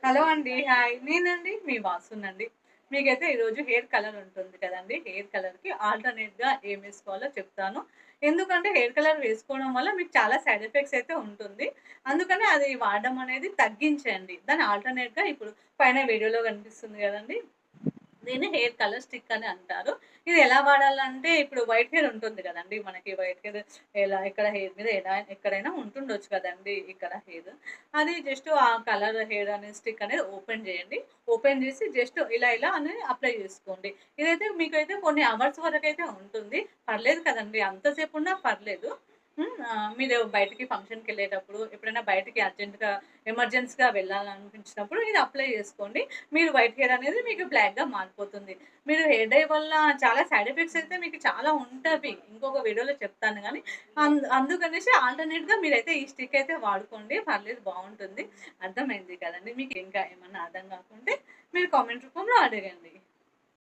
Hello అండి. Hi. నేనండి మీ వాసునండి. మీకైతే ఈరోజు హెయిర్ కలర్ ఉంటుంది కదండీ! హెయిర్ కలర్‌కి ఆల్టర్‌నేట్‌గా ఏమేసుకోవాలో చెప్తాను. ఎందుకంటే హెయిర్ కలర్ వేసుకోవడం వల్ల మీకు చాలా సైడ్ ఎఫెక్ట్స్ అయితే ఉంటుంది. అందుకని అది వాడడం అనేది తగ్గించండి. దాని ఆల్టర్‌నేట్‌గా ఇప్పుడు పైన వీడియోలో కనిపిస్తుంది గదండీ! దీన్ని హెయిర్ కలర్ స్టిక్ అని అంటారు. ఇది ఎలా వాడాలంటే ఇప్పుడు వైట్ హెయిర్ ఉంటుంది గదండీ! మనకి వైట్ హెయిర్ ఇక్కడ హెయిర్ మీద ఎక్కడైనా ఉంటుండొచ్చు కదండీ! ఇక్కడ హెయిర్. అది జస్ట్ ఆ కలర్ హెయిర్ అనే స్టిక్ అనేది ఓపెన్ జేయండి. ఓపెన్ జేసి జస్ట్ ఇలా అని అప్లై జేసుకోండి. ఇదైతే మీకైతే కొన్ని అవర్స్ వరకైతే ఉంటుంది. పర్లేదు కదండీ! అంత సేపున్నా పర్లేదు. మీరు బయటికి ఫంక్షన్‌కెళ్ళేటప్పుడు ఎప్పుడైనా బయటికి అర్జెంట్‌గా ఎమర్జెన్సీగా వెళ్ళాలనిపించినప్పుడు ఇది అప్లై జేసుకోండి. మీరు వైట్ హెయిర్ అనేది మీకు బ్లాక్‌గా మారిపోతుంది. మీరు హెయిర్ డై వల్ల చాలా సైడ్ ఎఫెక్ట్స్ అయితే మీకు చాలా ఉంటవి. ఇంకొక వీడియోలో చెప్తాను గానీ, అందుకనేసి ఆల్టర్‌నేట్‌గా మీరైతే ఈ స్టిక్ అయితే వాడుకోండి. పర్లేదు బావుంటుంది. అర్థమైంది కదండీ! మీకు ఇంకా ఏమన్నా అర్థం కాకుంటే మీరు కామెంట్ రూపంలో అడగండి.